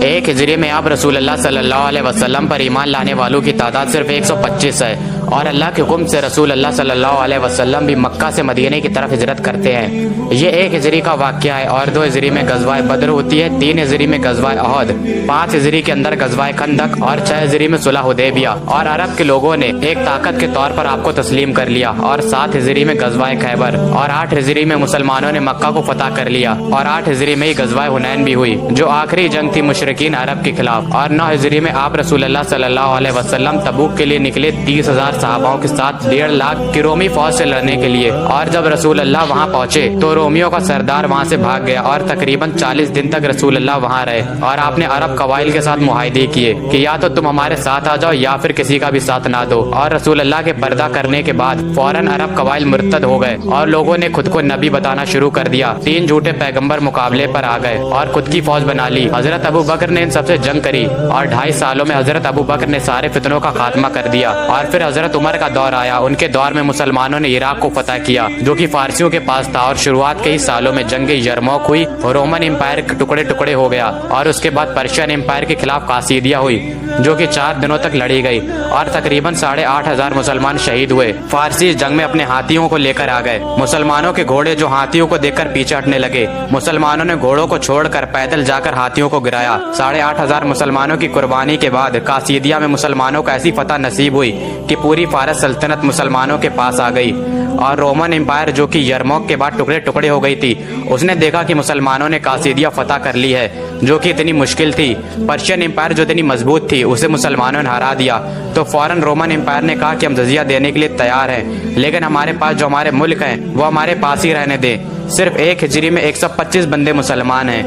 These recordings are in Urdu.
ایک ہجری میں آپ رسول اللہ صلی اللہ علیہ وسلم پر ایمان لانے والوں کی تعداد صرف 125 ہے، اور اللہ کے حکم سے رسول اللہ صلی اللہ علیہ وسلم بھی مکہ سے مدینے کی طرف ہجرت کرتے ہیں۔ یہ 1 ہجری کا واقعہ ہے، اور 2 ہجری میں غزوہ بدر ہوتی ہے، 3 ہجری میں غزوہ احد، 5 ہجری کے اندر غزوہ خندق، اور 6 ہجری میں صلح حدیبیہ، اور عرب کے لوگوں نے ایک طاقت کے طور پر آپ کو تسلیم کر لیا، اور 7 ہجری میں غزوہ خیبر، اور 8 ہجری میں مسلمانوں نے مکہ کو فتح کر لیا، اور 8 ہجری میں ہی غزوہ حنین بھی ہوئی جو آخری جنگ تھی مشرکین عرب کے خلاف، اور 9 ہجری میں آپ رسول اللہ صلی اللہ علیہ وسلم تبوک کے لیے نکلے 30,000 صحاباؤں کے ساتھ 1.5 لاکھ کی رومی فوج سے لڑنے کے لیے، اور جب رسول اللہ وہاں پہنچے تو رومیوں کا سردار وہاں سے بھاگ گیا، اور تقریباً 40 دن تک رسول اللہ وہاں رہے، اور آپ نے عرب قبائل کے ساتھ معاہدے کیے کہ یا تو تم ہمارے ساتھ آ جاؤ یا پھر کسی کا بھی ساتھ نہ دو، اور رسول اللہ کے پردہ کرنے کے بعد فوراً عرب قبائل مرتد ہو گئے، اور لوگوں نے خود کو نبی بتانا شروع کر دیا، 3 جھوٹے پیغمبر مقابلے پر آ گئے اور خود کی فوج بنا لی۔ حضرت ابو بکر نے ان سب سے جنگ کری، اور 2.5 سالوں میں حضرت ابو بکر نے سارے فتنوں کا خاتمہ کر دیا، اور پھر حضرت عمر کا دور آیا۔ ان کے دور میں مسلمانوں نے عراق کو فتح کیا جو کہ فارسیوں کے پاس تھا، اور شروعات کے ہی سالوں میں جنگ یرموک ہوئی، رومن امپائر کے ٹکڑے ٹکڑے ہو گیا، اور اس کے بعد پرشین امپائر کے خلاف قاصیدیہ ہوئی جو کہ 4 دنوں تک لڑی گئی، اور تقریباً 8,500 مسلمان شہید ہوئے۔ فارسی اس جنگ میں اپنے ہاتھیوں کو لے کر آ گئے، مسلمانوں کے گھوڑے جو ہاتھیوں کو دیکھ کر پیچھے ہٹنے لگے، مسلمانوں نے گھوڑوں کو چھوڑ کر پیدل جا کر ہاتھیوں کو گرایا۔ 8,500 مسلمانوں کی قربانی کے بعد قاصیدیہ میں مسلمانوں کو ایسی فتح نصیب ہوئی کہ پوری فارس سلطنت مسلمانوں کے پاس آ گئی، اور رومن امپائر جو کہ یرموک کے بعد ٹکڑے ٹکڑے ہو گئی تھی، اس نے دیکھا کہ مسلمانوں نے قاصیدیہ فتح کر لی ہے جو کہ اتنی مشکل تھی۔ پرشین امپائر جو اتنی مضبوط تھی اسے مسلمانوں نے ہرا دیا، تو فوراً رومن امپائر نے کہا کہ ہم جزیہ دینے کے لیے تیار ہیں، لیکن ہمارے پاس جو ہمارے ملک ہیں وہ ہمارے پاس ہی رہنے دیں۔ صرف 1 ہجری میں 125 بندے مسلمان ہیں،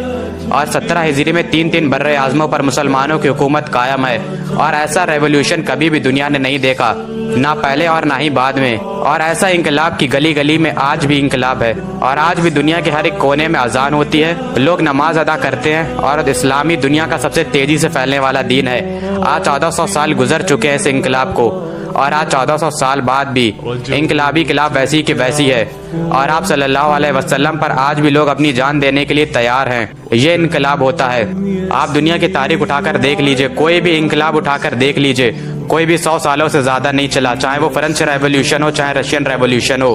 اور 17 ہجری میں 3 بر اعظموں پر مسلمانوں کی حکومت قائم ہے، اور ایسا ریولوشن کبھی بھی دنیا نے نہیں دیکھا، نہ پہلے اور نہ ہی بعد میں، اور ایسا انقلاب کی گلی گلی میں آج بھی انقلاب ہے، اور آج بھی دنیا کے ہر ایک کونے میں اذان ہوتی ہے، لوگ نماز ادا کرتے ہیں، اور اسلامی دنیا کا سب سے تیزی سے پھیلنے والا دین ہے۔ آج 1400 سال گزر چکے ہیں اس انقلاب کو، اور آج 1400 سال بعد بھی انقلابی خلاف ویسی کی ویسی ہے، اور آپ صلی اللہ علیہ وسلم پر آج بھی لوگ اپنی جان دینے کے لیے تیار ہیں۔ یہ انقلاب ہوتا ہے۔ آپ دنیا کی تاریخ اٹھا کر دیکھ لیجئے، کوئی بھی انقلاب اٹھا کر دیکھ لیجئے، کوئی بھی 100 سالوں سے زیادہ نہیں چلا، چاہے وہ فرنچ ریولوشن ہو چاہے رشین ریولوشن ہو،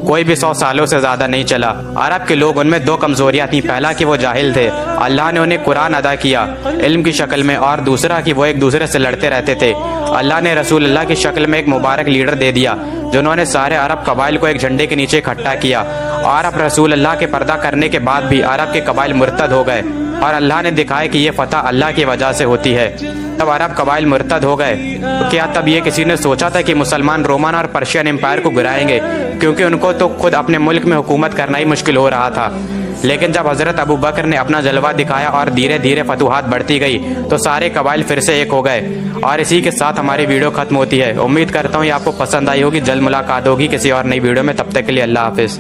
کوئی بھی 100 سالوں سے زیادہ نہیں چلا۔ عرب کے لوگ، ان میں 2 کمزوریاں تھیں، پہلا کہ وہ جاہل تھے، اللہ نے انہیں قرآن عطا کیا علم کی شکل میں، اور دوسرا کہ وہ ایک دوسرے سے لڑتے رہتے تھے۔ اللہ نے رسول اللہ کی شکل میں ایک مبارک لیڈر دے دیا جنہوں نے سارے عرب قبائل کو ایک جھنڈے کے نیچے اکٹھا کیا، اور اب رسول اللہ کے پردہ کرنے کے بعد بھی عرب کے قبائل مرتد ہو گئے، اور اللہ نے دکھایا کہ یہ فتح اللہ کی وجہ سے ہوتی ہے۔ تب عرب قبائل مرتد ہو گئے، کیا تب یہ کسی نے سوچا تھا کہ مسلمان رومن اور پرشین امپائر کو گرائیں گے؟ کیونکہ ان کو تو خود اپنے ملک میں حکومت کرنا ہی مشکل ہو رہا تھا۔ لیکن جب حضرت ابو بکر نے اپنا جلوہ دکھایا اور دھیرے دھیرے فتوحات بڑھتی گئی تو سارے قبائل پھر سے ایک ہو گئے۔ اور اسی کے ساتھ ہماری ویڈیو ختم ہوتی ہے۔ امید کرتا ہوں یہ آپ کو پسند آئی ہوگی۔ جلد ملاقات ہوگی کسی اور نئی ویڈیو میں، تب تک کے لیے اللہ حافظ۔